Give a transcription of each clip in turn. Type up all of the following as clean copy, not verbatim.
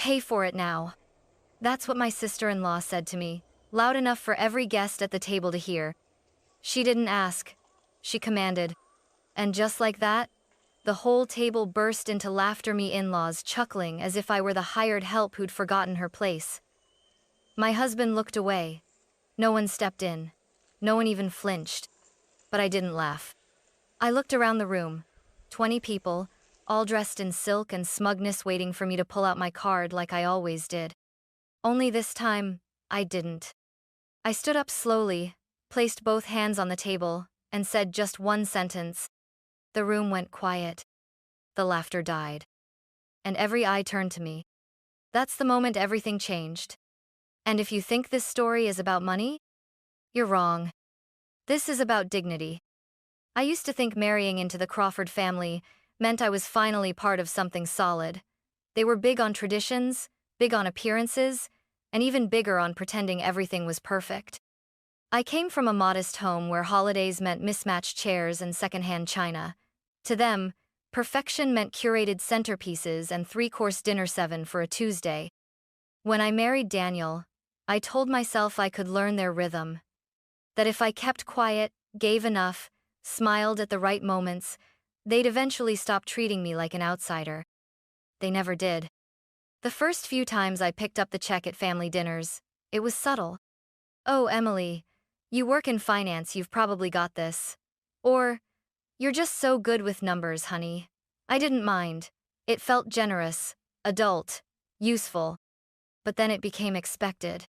Pay for it now. That's what my sister-in-law said to me, loud enough for every guest at the table to hear. She didn't ask. She commanded. And just like that, the whole table burst into laughter, me in-laws chuckling as if I were the hired help who'd forgotten her place. My husband looked away. No one stepped in. No one even flinched. But I didn't laugh. I looked around the room. 20 people, all dressed in silk and smugness, waiting for me to pull out my card like I always did. Only this time, I didn't. I stood up slowly, placed both hands on the table, and said just one sentence. The room went quiet. The laughter died. And every eye turned to me. That's the moment everything changed. And if you think this story is about money, you're wrong. This is about dignity. I used to think marrying into the Crawford family meant I was finally part of something solid. They were big on traditions, big on appearances, and even bigger on pretending everything was perfect. I came from a modest home where holidays meant mismatched chairs and secondhand china. To them, perfection meant curated centerpieces and three-course dinner 7 for a Tuesday. When I married Daniel, I told myself I could learn their rhythm. That if I kept quiet, gave enough, smiled at the right moments, they'd eventually stop treating me like an outsider. They never did. The first few times I picked up the check at family dinners, it was subtle. "Oh, Emily, you work in finance, you've probably got this." Or, "You're just so good with numbers, honey." I didn't mind. It felt generous, adult, useful. But then it became expected.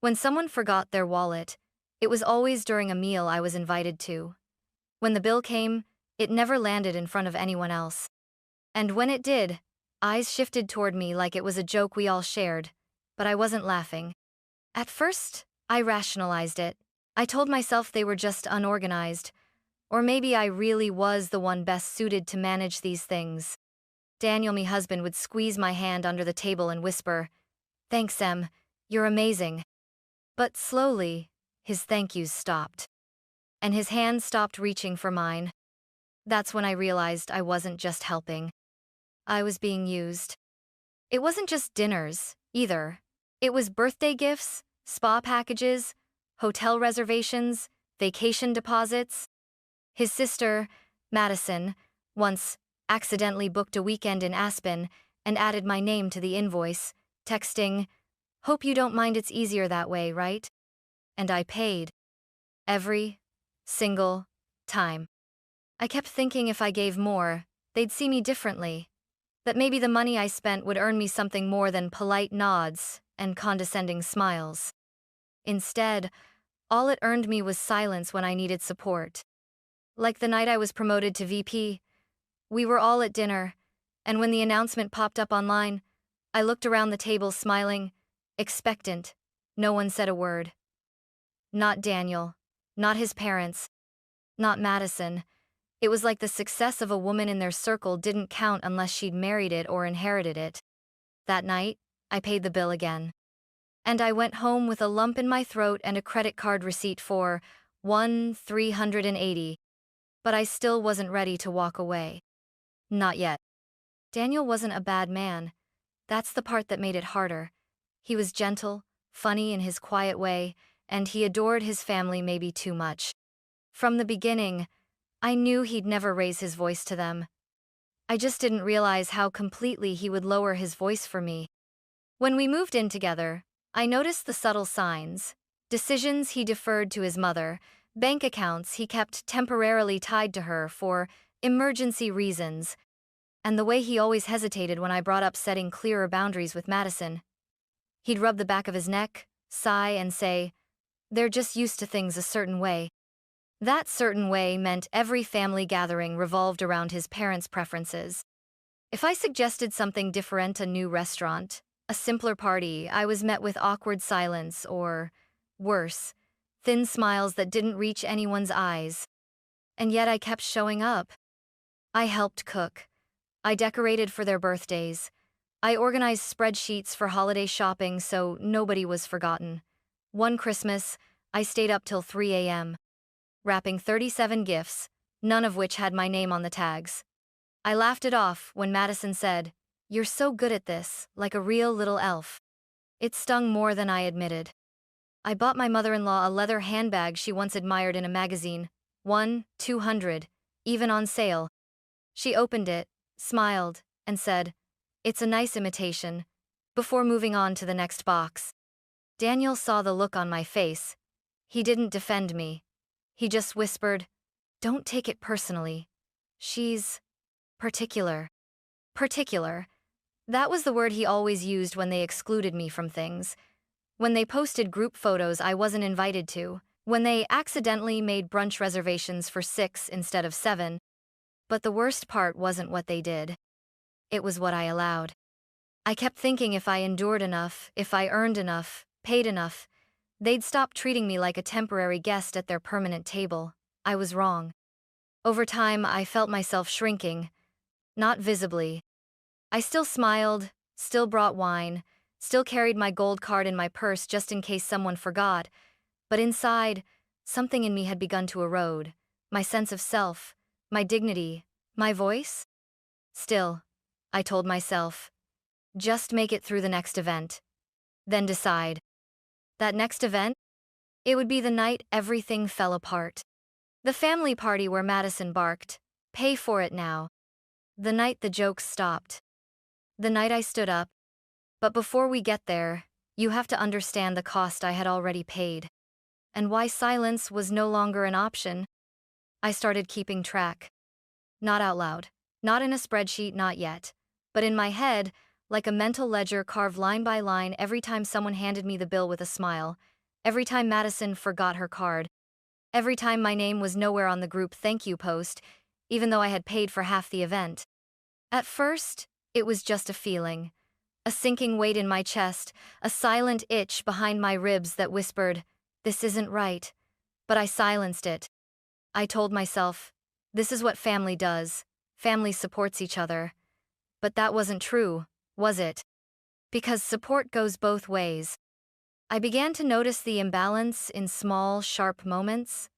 When someone forgot their wallet, it was always during a meal I was invited to. When the bill came, it never landed in front of anyone else. And when it did, eyes shifted toward me like it was a joke we all shared, but I wasn't laughing. At first, I rationalized it. I told myself they were just unorganized, or maybe I really was the one best suited to manage these things. Daniel, my husband, would squeeze my hand under the table and whisper, "Thanks, Em, you're amazing." But slowly, his thank yous stopped. And his hand stopped reaching for mine. That's when I realized I wasn't just helping. I was being used. It wasn't just dinners, either. It was birthday gifts, spa packages, hotel reservations, vacation deposits. His sister, Madison, once accidentally booked a weekend in Aspen and added my name to the invoice, texting, "Hope you don't mind, it's easier that way, right?" And I paid. Every single time. I kept thinking if I gave more, they'd see me differently. That maybe the money I spent would earn me something more than polite nods and condescending smiles. Instead, all it earned me was silence when I needed support. Like the night I was promoted to VP, we were all at dinner, and when the announcement popped up online, I looked around the table smiling, expectant. No one said a word. Not Daniel, not his parents, not Madison. It was like the success of a woman in their circle didn't count unless she'd married it or inherited it. That night, I paid the bill again. And I went home with a lump in my throat and a credit card receipt for $380. But I still wasn't ready to walk away. Not yet. Daniel wasn't a bad man. That's the part that made it harder. He was gentle, funny in his quiet way, and he adored his family maybe too much. From the beginning, I knew he'd never raise his voice to them. I just didn't realize how completely he would lower his voice for me. When we moved in together, I noticed the subtle signs. Decisions he deferred to his mother, bank accounts he kept temporarily tied to her for emergency reasons, and the way he always hesitated when I brought up setting clearer boundaries with Madison. He'd rub the back of his neck, sigh, and say, "They're just used to things a certain way." That certain way meant every family gathering revolved around his parents' preferences. If I suggested something different, a new restaurant, a simpler party, I was met with awkward silence or, worse, thin smiles that didn't reach anyone's eyes. And yet I kept showing up. I helped cook. I decorated for their birthdays. I organized spreadsheets for holiday shopping so nobody was forgotten. One Christmas, I stayed up till 3 a.m. wrapping 37 gifts, none of which had my name on the tags. I laughed it off when Madison said, "You're so good at this, like a real little elf." It stung more than I admitted. I bought my mother-in-law a leather handbag she once admired in a magazine. 200, even on sale. She opened it, smiled, and said, "It's a nice imitation," before moving on to the next box. Daniel saw the look on my face. He didn't defend me. He just whispered, "Don't take it personally. She's particular." Particular. That was the word he always used when they excluded me from things. When they posted group photos I wasn't invited to. When they accidentally made brunch reservations for 6 instead of 7. But the worst part wasn't what they did. It was what I allowed. I kept thinking if I endured enough, if I earned enough, paid enough, they'd stop treating me like a temporary guest at their permanent table. I was wrong. Over time, I felt myself shrinking. Not visibly. I still smiled, still brought wine, still carried my gold card in my purse just in case someone forgot, but inside, something in me had begun to erode. My sense of self, my dignity, my voice? Still, I told myself, just make it through the next event. Then decide. That next event? It would be the night everything fell apart. The family party where Madison barked, "Pay for it now." The night the jokes stopped. The night I stood up. But before we get there, you have to understand the cost I had already paid. And why silence was no longer an option. I started keeping track. Not out loud. Not in a spreadsheet, not yet. But in my head, like a mental ledger carved line by line every time someone handed me the bill with a smile. Every time Madison forgot her card. Every time my name was nowhere on the group thank you post, even though I had paid for half the event. At first, it was just a feeling. A sinking weight in my chest, a silent itch behind my ribs that whispered, "This isn't right." But I silenced it. I told myself, this is what family does. Family supports each other. But that wasn't true, was it? Because support goes both ways. I began to notice the imbalance in small, sharp moments,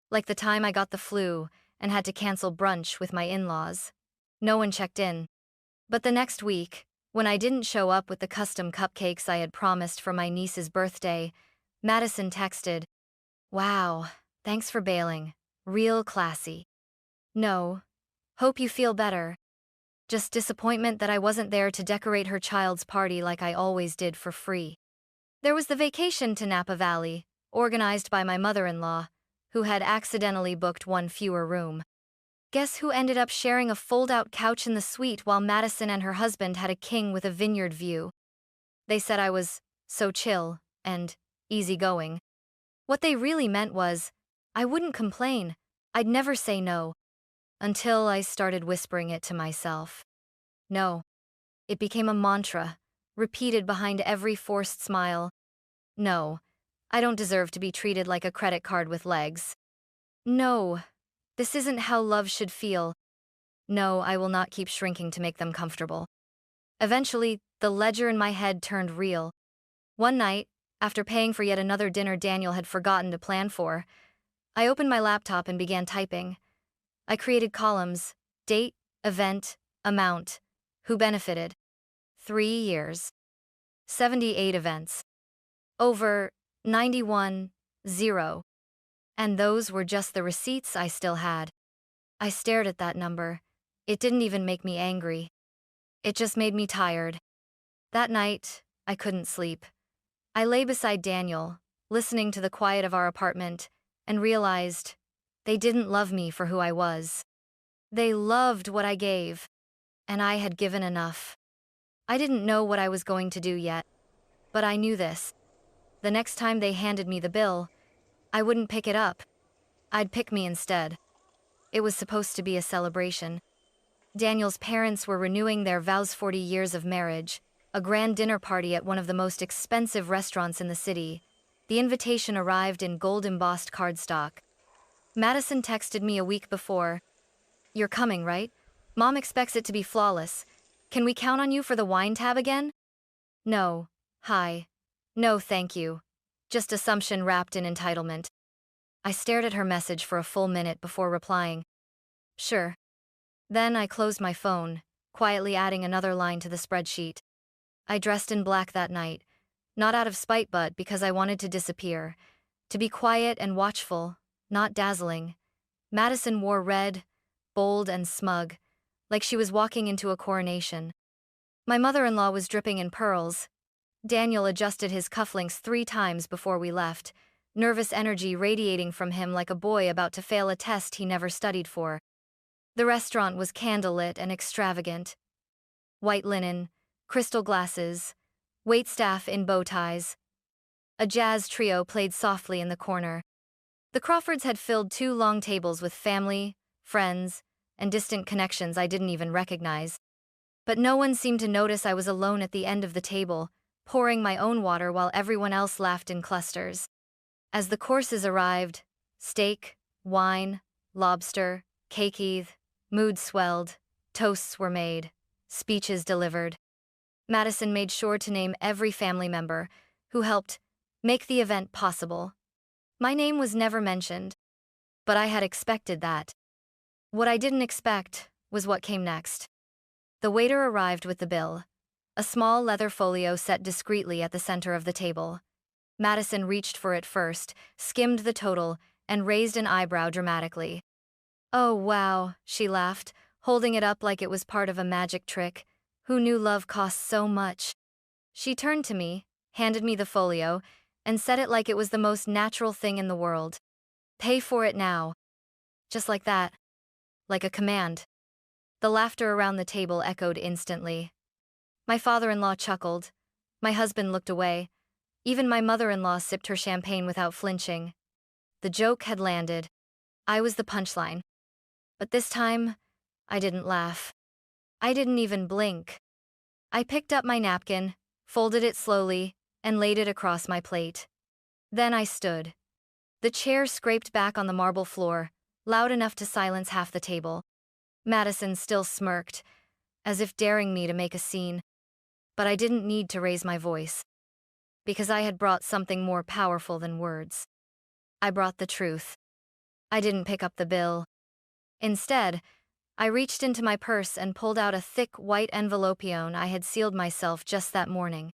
like the time I got the flu and had to cancel brunch with my in-laws. No one checked in. But the next week, when I didn't show up with the custom cupcakes I had promised for my niece's birthday, Madison texted, "Wow, thanks for bailing. Real classy." No, hope you feel better. Just disappointment that I wasn't there to decorate her child's party like I always did for free. There was the vacation to Napa Valley, organized by my mother-in-law, who had accidentally booked one fewer room. Guess who ended up sharing a fold-out couch in the suite while Madison and her husband had a king with a vineyard view? They said I was so chill and easygoing. What they really meant was, I wouldn't complain. I'd never say no. Until I started whispering it to myself. No. It became a mantra, repeated behind every forced smile. No. I don't deserve to be treated like a credit card with legs. No. This isn't how love should feel. No, I will not keep shrinking to make them comfortable. Eventually, the ledger in my head turned real. One night, after paying for yet another dinner Daniel had forgotten to plan for, I opened my laptop and began typing. I created columns: date, event, amount, who benefited. 3 years. 78 events. Over 91, 0. And those were just the receipts I still had. I stared at that number. It didn't even make me angry. It just made me tired. That night, I couldn't sleep. I lay beside Daniel, listening to the quiet of our apartment, and realized they didn't love me for who I was. They loved what I gave, and I had given enough. I didn't know what I was going to do yet, but I knew this. The next time they handed me the bill, I wouldn't pick it up. I'd pick me instead. It was supposed to be a celebration. Daniel's parents were renewing their vows 40 years of marriage, a grand dinner party at one of the most expensive restaurants in the city. The invitation arrived in gold-embossed cardstock. Madison texted me a week before. "You're coming, right? Mom expects it to be flawless. Can we count on you for the wine tab again?" No. Hi. No, thank you. Just assumption wrapped in entitlement. I stared at her message for a full minute before replying. Sure. Then I closed my phone, quietly adding another line to the spreadsheet. I dressed in black that night, not out of spite but because I wanted to disappear, to be quiet and watchful, not dazzling. Madison wore red, bold and smug, like she was walking into a coronation. My mother-in-law was dripping in pearls. Daniel adjusted his cufflinks 3 times before we left, nervous energy radiating from him like a boy about to fail a test he never studied for. The restaurant was candlelit and extravagant. White linen, crystal glasses, waitstaff in bow ties. A jazz trio played softly in the corner. The Crawfords had filled 2 long tables with family, friends, and distant connections I didn't even recognize. But no one seemed to notice I was alone at the end of the table, pouring my own water while everyone else laughed in clusters. As the courses arrived, steak, wine, lobster, cakeeth, mood swelled, toasts were made, speeches delivered. Madison made sure to name every family member who helped make the event possible. My name was never mentioned, but I had expected that. What I didn't expect was what came next. The waiter arrived with the bill, a small leather folio set discreetly at the center of the table. Madison reached for it first, skimmed the total, and raised an eyebrow dramatically. "Oh, wow," she laughed, holding it up like it was part of a magic trick. Who knew love costs so much? She turned to me, handed me the folio, and said it like it was the most natural thing in the world. "Pay for it now." Just like that. Like a command. The laughter around the table echoed instantly. My father-in-law chuckled. My husband looked away. Even my mother-in-law sipped her champagne without flinching. The joke had landed. I was the punchline. But this time, I didn't laugh. I didn't even blink. I picked up my napkin, folded it slowly, and laid it across my plate. Then I stood. The chair scraped back on the marble floor, loud enough to silence half the table. Madison still smirked, as if daring me to make a scene. But I didn't need to raise my voice. Because I had brought something more powerful than words. I brought the truth. I didn't pick up the bill. Instead, I reached into my purse and pulled out a thick white envelopion I had sealed myself just that morning.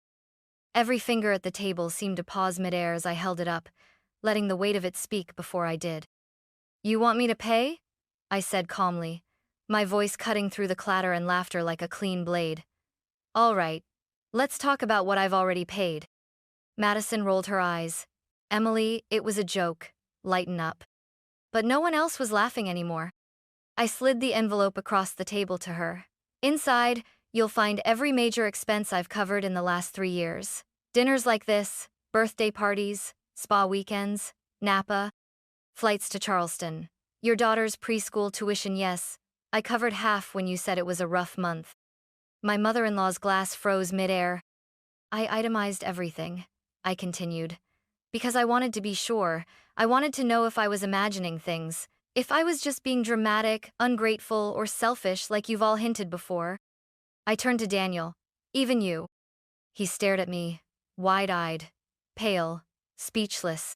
Every finger at the table seemed to pause midair as I held it up, letting the weight of it speak before I did. "You want me to pay?" I said calmly, my voice cutting through the clatter and laughter like a clean blade. "All right, let's talk about what I've already paid." Madison rolled her eyes. "Emily, it was a joke. Lighten up." But no one else was laughing anymore. I slid the envelope across the table to her. "Inside, you'll find every major expense I've covered in the last 3 years. Dinners like this, birthday parties, spa weekends, Napa, flights to Charleston. Your daughter's preschool tuition, yes, I covered half when you said it was a rough month." My mother-in-law's glass froze midair. "I itemized everything," I continued. "Because I wanted to be sure. I wanted to know if I was imagining things. If I was just being dramatic, ungrateful, or selfish like you've all hinted before." I turned to Daniel. "Even you." He stared at me, wide-eyed, pale, speechless.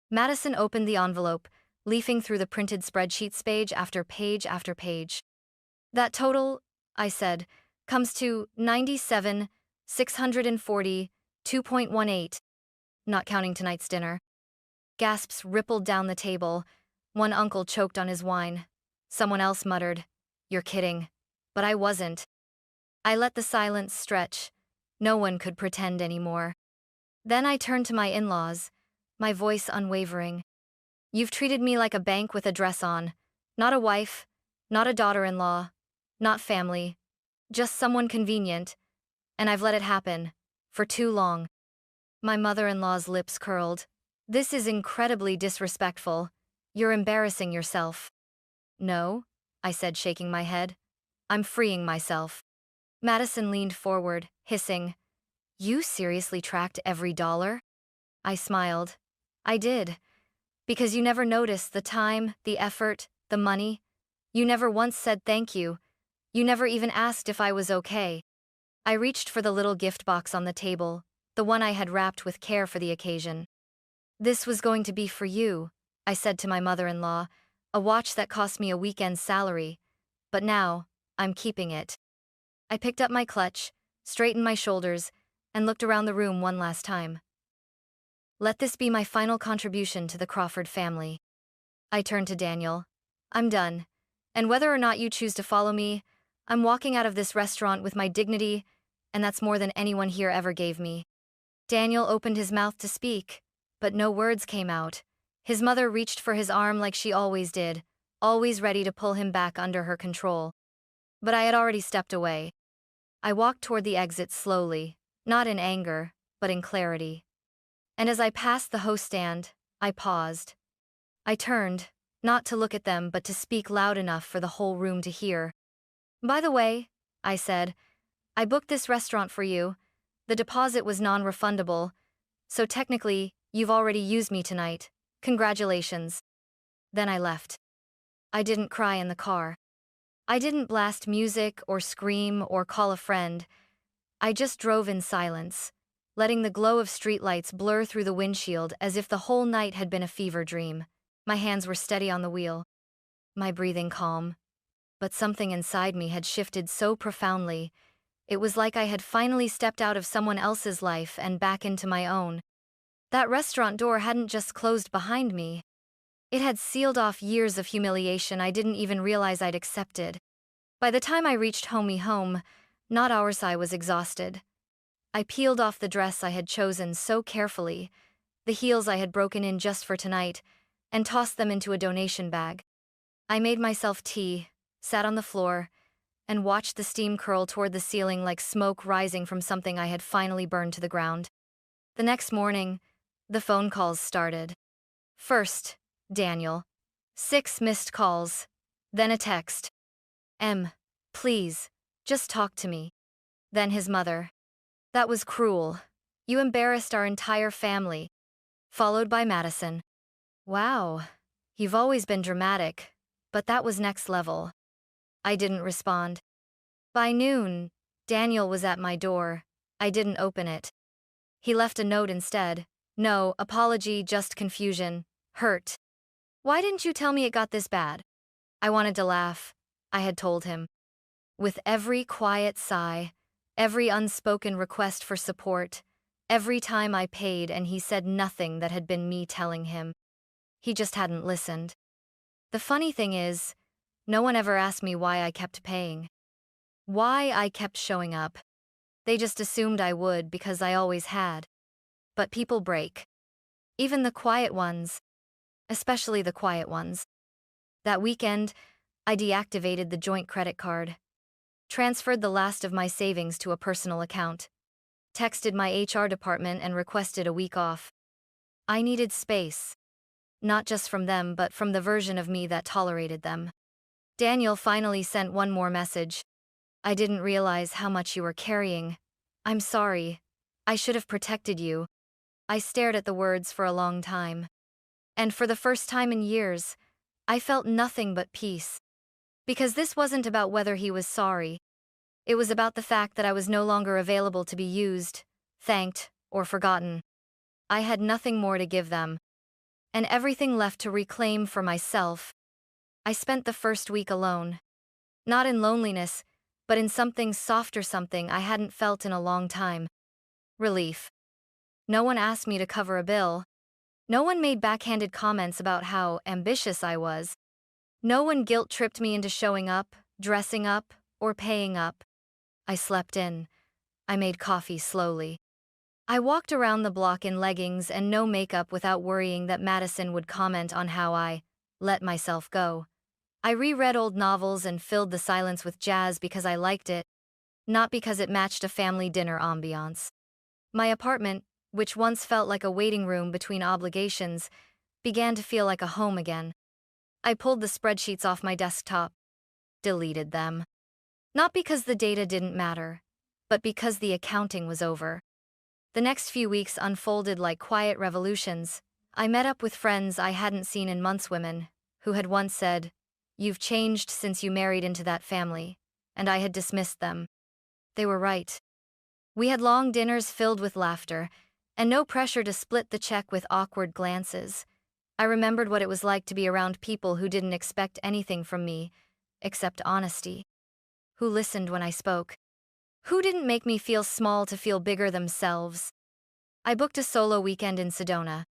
Madison opened the envelope, leafing through the printed spreadsheets page after page after page. "That total," I said, "comes to 97,640.2.18, not counting tonight's dinner." Gasps rippled down the table. One uncle choked on his wine. Someone else muttered, "You're kidding." But I wasn't. I let the silence stretch. No one could pretend anymore. Then I turned to my in-laws, my voice unwavering. "You've treated me like a bank with a dress on. Not a wife, not a daughter-in-law, not family. Just someone convenient. And I've let it happen. For too long." My mother-in-law's lips curled. "This is incredibly disrespectful. You're embarrassing yourself." "No," I said, shaking my head. "I'm freeing myself." Madison leaned forward, hissing, "You seriously tracked every dollar?" I smiled. "I did. Because you never noticed the time, the effort, the money. You never once said thank you. You never even asked if I was okay." I reached for the little gift box on the table, the one I had wrapped with care for the occasion. "This was going to be for you," I said to my mother-in-law, "a watch that cost me a weekend's salary. But now, I'm keeping it." I picked up my clutch, straightened my shoulders, and looked around the room one last time. Let this be my final contribution to the Crawford family. I turned to Daniel. I'm done. And whether or not you choose to follow me, I'm walking out of this restaurant with my dignity, and that's more than anyone here ever gave me. Daniel opened his mouth to speak, but no words came out. His mother reached for his arm like she always did, always ready to pull him back under her control. But I had already stepped away. I walked toward the exit slowly, not in anger, but in clarity. And as I passed the host stand, I paused. I turned, not to look at them but to speak loud enough for the whole room to hear. By the way, I said, I booked this restaurant for you. The deposit was non-refundable, so technically, you've already used me tonight. Congratulations. Then I left. I didn't cry in the car. I didn't blast music or scream or call a friend. I just drove in silence, letting the glow of streetlights blur through the windshield as if the whole night had been a fever dream. My hands were steady on the wheel, my breathing calm. But something inside me had shifted so profoundly. It was like I had finally stepped out of someone else's life and back into my own. That restaurant door hadn't just closed behind me. It had sealed off years of humiliation I didn't even realize I'd accepted. By the time I reached home, not hours I was exhausted. I peeled off the dress I had chosen so carefully, the heels I had broken in just for tonight, and tossed them into a donation bag. I made myself tea, sat on the floor, and watched the steam curl toward the ceiling like smoke rising from something I had finally burned to the ground. The next morning, the phone calls started. First, Daniel. 6 missed calls. Then a text. Please, just talk to me. Then his mother. That was cruel. You embarrassed our entire family. Followed by Madison. Wow, you've always been dramatic, but that was next level. I didn't respond. By noon, Daniel was at my door. I didn't open it. He left a note instead. No apology, just confusion. Hurt. Why didn't you tell me it got this bad? I wanted to laugh. I had told him. With every quiet sigh, every unspoken request for support, every time I paid and he said nothing that had been me telling him. He just hadn't listened. The funny thing is, no one ever asked me why I kept paying. Why I kept showing up. They just assumed I would because I always had. But people break. Even the quiet ones. Especially the quiet ones. That weekend, I deactivated the joint credit card. Transferred the last of my savings to a personal account. Texted my HR department and requested a week off. I needed space. Not just from them but from the version of me that tolerated them. Daniel finally sent one more message. I didn't realize how much you were carrying. I'm sorry. I should have protected you. I stared at the words for a long time. And for the first time in years, I felt nothing but peace. Because this wasn't about whether he was sorry. It was about the fact that I was no longer available to be used, thanked, or forgotten. I had nothing more to give them. And everything left to reclaim for myself. I spent the first week alone. Not in loneliness, but in something softer, something I hadn't felt in a long time. Relief. No one asked me to cover a bill. No one made backhanded comments about how ambitious I was. No one guilt-tripped me into showing up, dressing up, or paying up. I slept in. I made coffee slowly. I walked around the block in leggings and no makeup without worrying that Madison would comment on how I let myself go. I reread old novels and filled the silence with jazz because I liked it, not because it matched a family dinner ambiance. My apartment, which once felt like a waiting room between obligations, began to feel like a home again. I pulled the spreadsheets off my desktop, deleted them. Not because the data didn't matter, but because the accounting was over. The next few weeks unfolded like quiet revolutions. I met up with friends I hadn't seen in months, women who had once said, "You've changed since you married into that family," and I had dismissed them. They were right. We had long dinners filled with laughter, and no pressure to split the check with awkward glances. I remembered what it was like to be around people who didn't expect anything from me, except honesty. Who listened when I spoke. Who didn't make me feel small to feel bigger themselves? I booked a solo weekend in Sedona.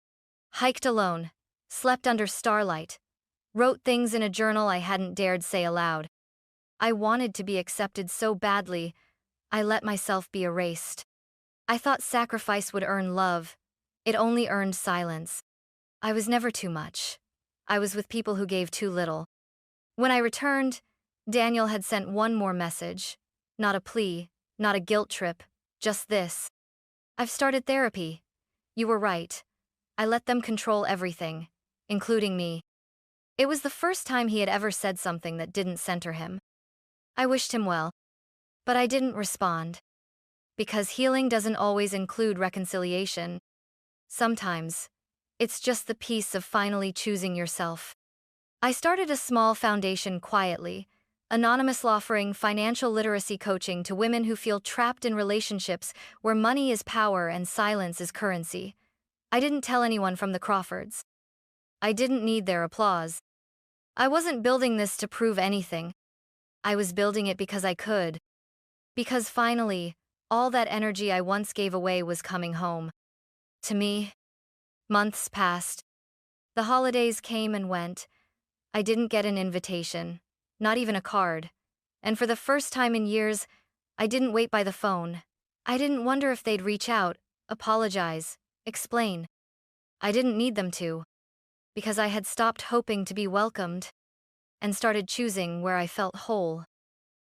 Hiked alone. Slept under starlight. Wrote things in a journal I hadn't dared say aloud. I wanted to be accepted so badly, I let myself be erased. I thought sacrifice would earn love. It only earned silence. I was never too much. I was with people who gave too little. When I returned, Daniel had sent one more message. Not a plea, not a guilt trip, just this. I've started therapy. You were right. I let them control everything, including me. It was the first time he had ever said something that didn't center him. I wished him well, but I didn't respond. Because healing doesn't always include reconciliation. Sometimes, it's just the peace of finally choosing yourself. I started a small foundation quietly, anonymous, offering financial literacy coaching to women who feel trapped in relationships where money is power and silence is currency. I didn't tell anyone from the Crawfords. I didn't need their applause. I wasn't building this to prove anything. I was building it because I could. Because finally, all that energy I once gave away was coming home. To me. Months passed. The holidays came and went. I didn't get an invitation, not even a card. And for the first time in years, I didn't wait by the phone. I didn't wonder if they'd reach out, apologize, explain. I didn't need them to. Because I had stopped hoping to be welcomed and started choosing where I felt whole.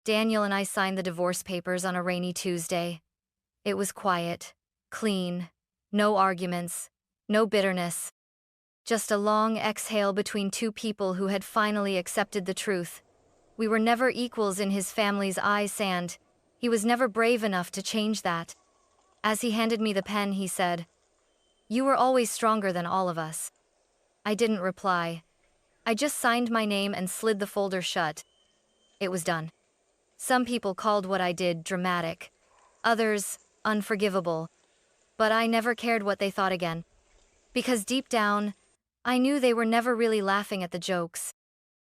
Daniel and I signed the divorce papers on a rainy Tuesday. It was quiet, clean, no arguments, no bitterness. Just a long exhale between two people who had finally accepted the truth. We were never equals in his family's eyes, and he was never brave enough to change that. As he handed me the pen, he said, "You were always stronger than all of us." I didn't reply. I just signed my name and slid the folder shut. It was done. Some people called what I did dramatic, others unforgivable, but I never cared what they thought again. Because deep down, I knew they were never really laughing at the jokes.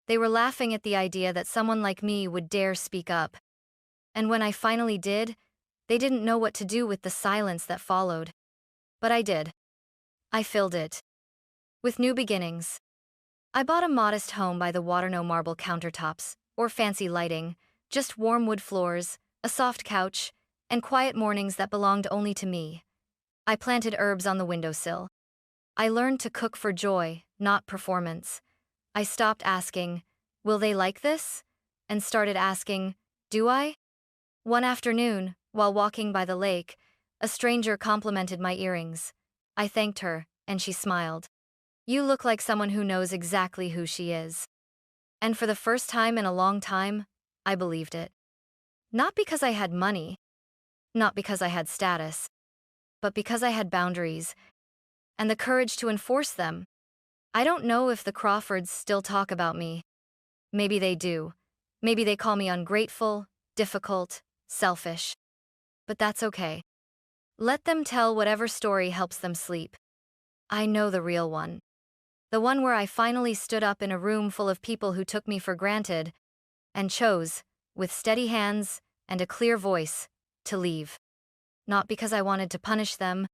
They were laughing at the idea that someone like me would dare speak up. And when I finally did, they didn't know what to do with the silence that followed. But I did. I filled it. With new beginnings. I bought a modest home by the water, no marble countertops, or fancy lighting, just warm wood floors, a soft couch, and quiet mornings that belonged only to me. I planted herbs on the windowsill. I learned to cook for joy, not performance. I stopped asking, "Will they like this?" and started asking, "Do I?" One afternoon, while walking by the lake, a stranger complimented my earrings. I thanked her, and she smiled. "You look like someone who knows exactly who she is." And for the first time in a long time, I believed it. Not because I had money, not because I had status, but because I had boundaries and the courage to enforce them. I don't know if the Crawfords still talk about me. Maybe they do. Maybe they call me ungrateful, difficult, selfish. But that's okay. Let them tell whatever story helps them sleep. I know the real one. The one where I finally stood up in a room full of people who took me for granted and chose, with steady hands and a clear voice, to leave. Not because I wanted to punish them,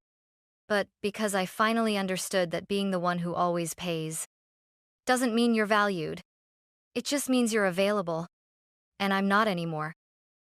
but because I finally understood that being the one who always pays doesn't mean you're valued. It just means you're available. And I'm not anymore.